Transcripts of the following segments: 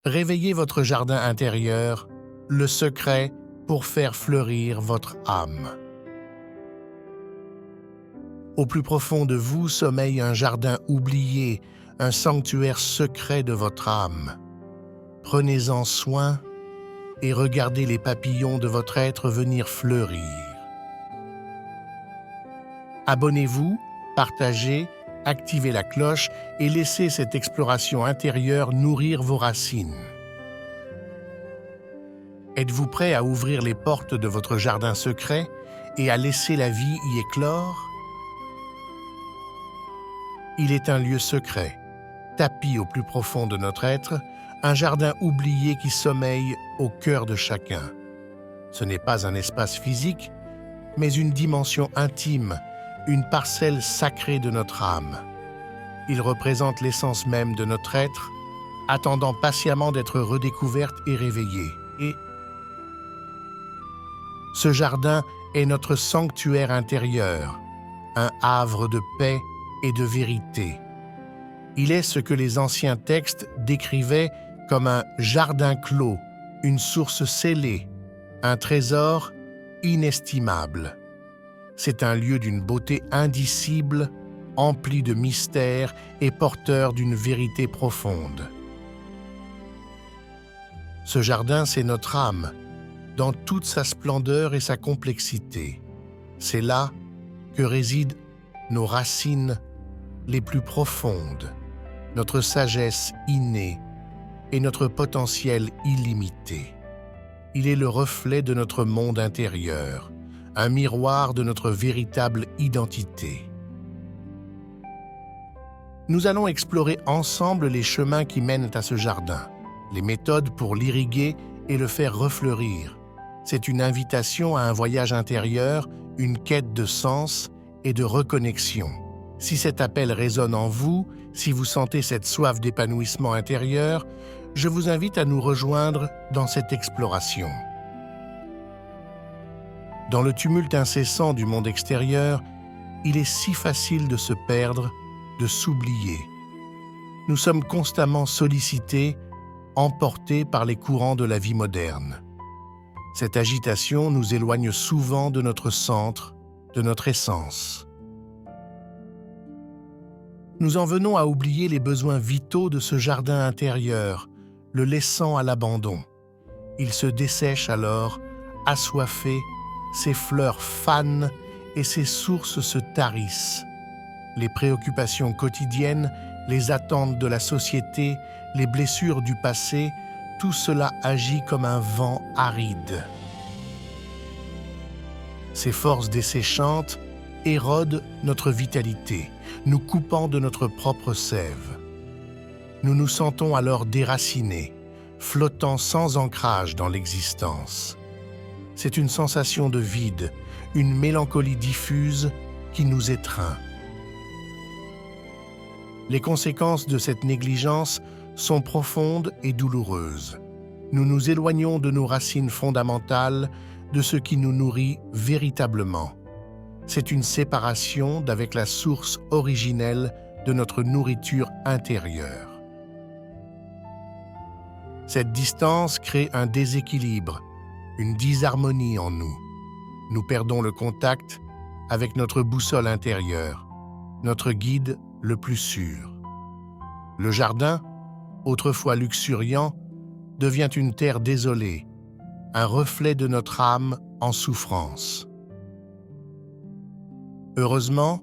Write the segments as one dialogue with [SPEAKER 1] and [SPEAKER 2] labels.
[SPEAKER 1] Réveillez votre jardin intérieur, le secret pour faire fleurir votre âme. Au plus profond de vous sommeille un jardin oublié, un sanctuaire secret de votre âme. Prenez-en soin et regardez les papillons de votre être venir fleurir. Abonnez-vous, partagez, activez la cloche et laissez cette exploration intérieure nourrir vos racines. Êtes-vous prêt à ouvrir les portes de votre jardin secret et à laisser la vie y éclore? Il est un lieu secret, tapi au plus profond de notre être, un jardin oublié qui sommeille au cœur de chacun. Ce n'est pas un espace physique, mais une dimension intime, une parcelle sacrée de notre âme. Il représente l'essence même de notre être, attendant patiemment d'être redécouverte et réveillée. Et ce jardin est notre sanctuaire intérieur, un havre de paix et de vérité. Il est ce que les anciens textes décrivaient comme un jardin clos, une source scellée, un trésor inestimable. C'est un lieu d'une beauté indicible, empli de mystères et porteur d'une vérité profonde. Ce jardin, c'est notre âme, dans toute sa splendeur et sa complexité. C'est là que résident nos racines les plus profondes, notre sagesse innée et notre potentiel illimité. Il est le reflet de notre monde intérieur, un miroir de notre véritable identité. Nous allons explorer ensemble les chemins qui mènent à ce jardin, les méthodes pour l'irriguer et le faire refleurir. C'est une invitation à un voyage intérieur, une quête de sens et de reconnexion. Si cet appel résonne en vous, si vous sentez cette soif d'épanouissement intérieur, je vous invite à nous rejoindre dans cette exploration. Dans le tumulte incessant du monde extérieur, il est si facile de se perdre, de s'oublier. Nous sommes constamment sollicités, emportés par les courants de la vie moderne. Cette agitation nous éloigne souvent de notre centre, de notre essence. Nous en venons à oublier les besoins vitaux de ce jardin intérieur, le laissant à l'abandon. Il se dessèche alors, assoiffé, ses fleurs fanent et ses sources se tarissent. Les préoccupations quotidiennes, les attentes de la société, les blessures du passé, tout cela agit comme un vent aride. Ces forces desséchantes érodent notre vitalité, nous coupant de notre propre sève. Nous nous sentons alors déracinés, flottant sans ancrage dans l'existence. C'est une sensation de vide, une mélancolie diffuse qui nous étreint. Les conséquences de cette négligence sont profondes et douloureuses. Nous nous éloignons de nos racines fondamentales, de ce qui nous nourrit véritablement. C'est une séparation d'avec la source originelle de notre nourriture intérieure. Cette distance crée un déséquilibre, une disharmonie en nous. Nous perdons le contact avec notre boussole intérieure, notre guide le plus sûr. Le jardin, autrefois luxuriant, devient une terre désolée, un reflet de notre âme en souffrance. Heureusement,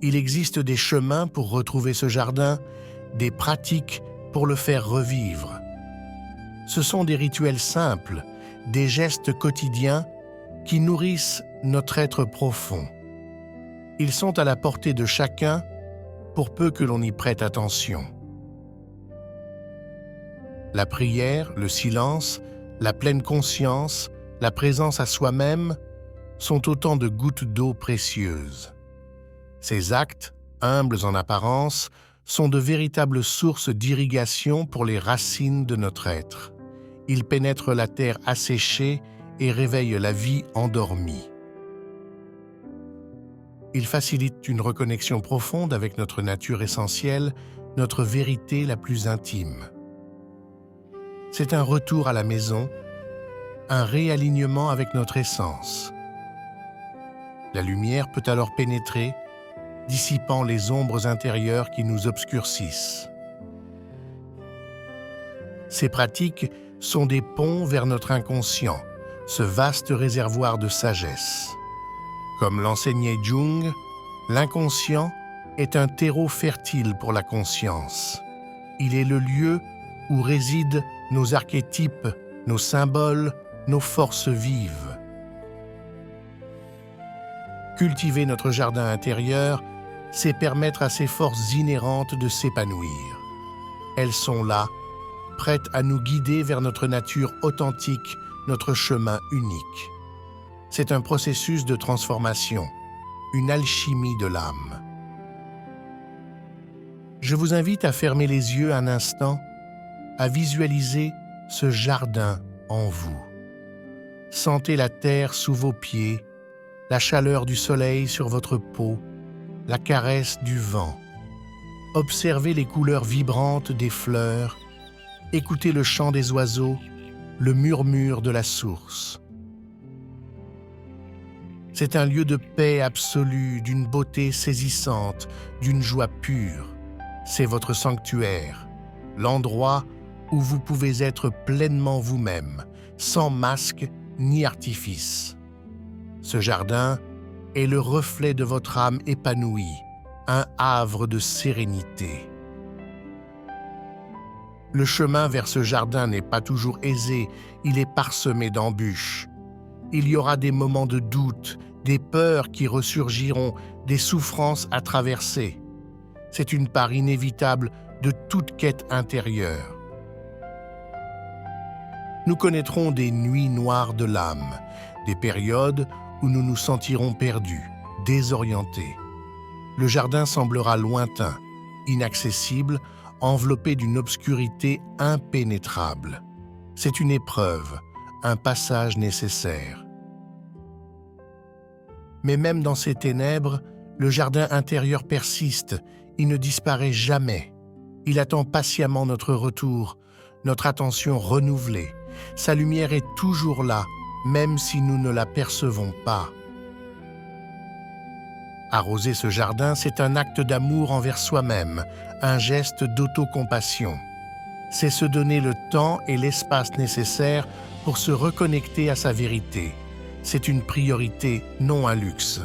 [SPEAKER 1] il existe des chemins pour retrouver ce jardin, des pratiques pour le faire revivre. Ce sont des rituels simples, des gestes quotidiens qui nourrissent notre être profond. Ils sont à la portée de chacun pour peu que l'on y prête attention. La prière, le silence, la pleine conscience, la présence à soi-même sont autant de gouttes d'eau précieuses. Ces actes, humbles en apparence, sont de véritables sources d'irrigation pour les racines de notre être. Ils pénètrent la terre asséchée et réveillent la vie endormie. Ils facilitent une reconnexion profonde avec notre nature essentielle, notre vérité la plus intime. C'est un retour à la maison, un réalignement avec notre essence. La lumière peut alors pénétrer, dissipant les ombres intérieures qui nous obscurcissent. Ces pratiques sont des ponts vers notre inconscient, ce vaste réservoir de sagesse. Comme l'enseignait Jung, l'inconscient est un terreau fertile pour la conscience. Il est le lieu où résident nos archétypes, nos symboles, nos forces vives. Cultiver notre jardin intérieur, c'est permettre à ces forces inhérentes de s'épanouir. Elles sont là, prêtes à nous guider vers notre nature authentique, notre chemin unique. C'est un processus de transformation, une alchimie de l'âme. Je vous invite à fermer les yeux un instant, à visualiser ce jardin en vous. Sentez la terre sous vos pieds, la chaleur du soleil sur votre peau, la caresse du vent. Observez les couleurs vibrantes des fleurs, écoutez le chant des oiseaux, le murmure de la source. C'est un lieu de paix absolue, d'une beauté saisissante, d'une joie pure. C'est votre sanctuaire, l'endroit où vous pouvez être pleinement vous-même, sans masque ni artifice. Ce jardin est le reflet de votre âme épanouie, un havre de sérénité. Le chemin vers ce jardin n'est pas toujours aisé, il est parsemé d'embûches. Il y aura des moments de doute, des peurs qui ressurgiront, des souffrances à traverser. C'est une part inévitable de toute quête intérieure. Nous connaîtrons des nuits noires de l'âme, des périodes où nous nous sentirons perdus, désorientés. Le jardin semblera lointain, inaccessible, enveloppé d'une obscurité impénétrable. C'est une épreuve, un passage nécessaire. Mais même dans ces ténèbres, le jardin intérieur persiste, il ne disparaît jamais. Il attend patiemment notre retour, notre attention renouvelée. Sa lumière est toujours là, même si nous ne la percevons pas. Arroser ce jardin, c'est un acte d'amour envers soi-même, un geste d'autocompassion. C'est se donner le temps et l'espace nécessaires pour se reconnecter à sa vérité. C'est une priorité, non un luxe.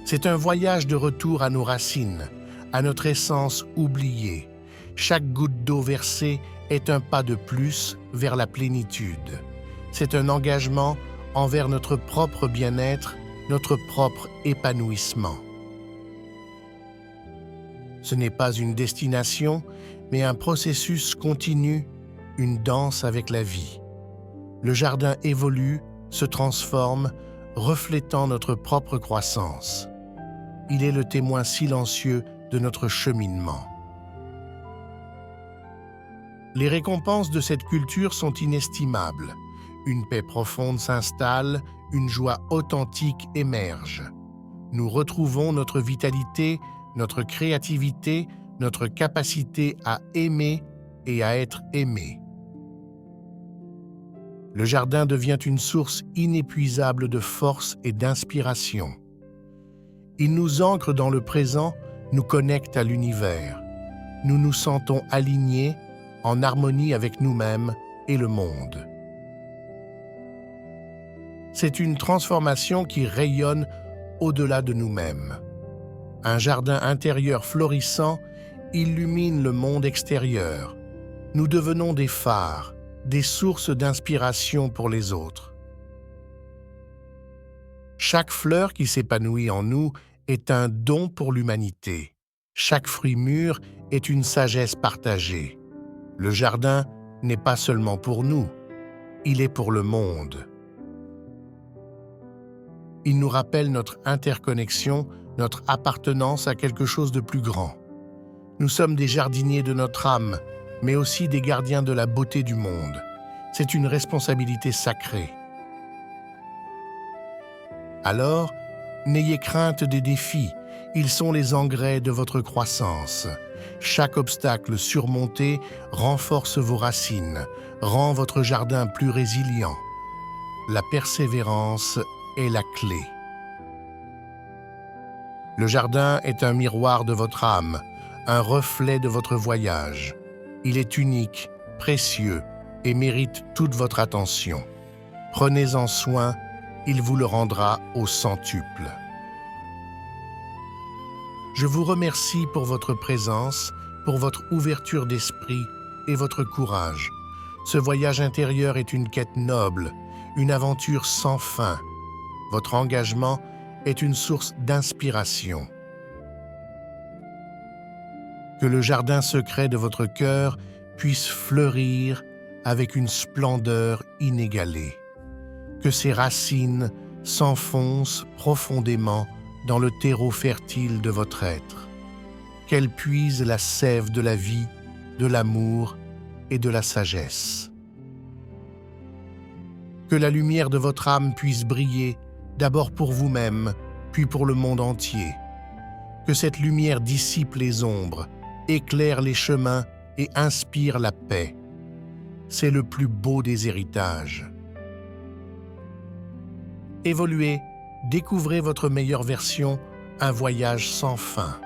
[SPEAKER 1] C'est un voyage de retour à nos racines, à notre essence oubliée. Chaque goutte d'eau versée est un pas de plus vers la plénitude. C'est un engagement envers notre propre bien-être, notre propre épanouissement. Ce n'est pas une destination, mais un processus continu, une danse avec la vie. Le jardin évolue, se transforme, reflétant notre propre croissance. Il est le témoin silencieux de notre cheminement. Les récompenses de cette culture sont inestimables. Une paix profonde s'installe, une joie authentique émerge. Nous retrouvons notre vitalité, notre créativité, notre capacité à aimer et à être aimé. Le jardin devient une source inépuisable de force et d'inspiration. Il nous ancre dans le présent, nous connecte à l'univers. Nous nous sentons alignés, en harmonie avec nous-mêmes et le monde. C'est une transformation qui rayonne au-delà de nous-mêmes. Un jardin intérieur florissant illumine le monde extérieur. Nous devenons des phares, des sources d'inspiration pour les autres. Chaque fleur qui s'épanouit en nous est un don pour l'humanité. Chaque fruit mûr est une sagesse partagée. Le jardin n'est pas seulement pour nous, il est pour le monde. Il nous rappelle notre interconnexion, notre appartenance à quelque chose de plus grand. Nous sommes des jardiniers de notre âme, mais aussi des gardiens de la beauté du monde. C'est une responsabilité sacrée. Alors, n'ayez crainte des défis, Ils sont les engrais de votre croissance. Chaque obstacle surmonté renforce vos racines, rend votre jardin plus résilient. La persévérance est la clé. Le jardin est un miroir de votre âme, un reflet de votre voyage. Il est unique, précieux et mérite toute votre attention. Prenez-en soin, il vous le rendra au centuple. Je vous remercie pour votre présence, pour votre ouverture d'esprit et votre courage. Ce voyage intérieur est une quête noble, une aventure sans fin. Votre engagement est une source d'inspiration. Que le jardin secret de votre cœur puisse fleurir avec une splendeur inégalée. Que ses racines s'enfoncent profondément dans le terreau fertile de votre être. Qu'elle puise la sève de la vie, de l'amour et de la sagesse. Que la lumière de votre âme puisse briller, d'abord pour vous-même, puis pour le monde entier. Que cette lumière dissipe les ombres, éclaire les chemins et inspire la paix. C'est le plus beau des héritages. Évoluez, découvrez votre meilleure version, un voyage sans fin.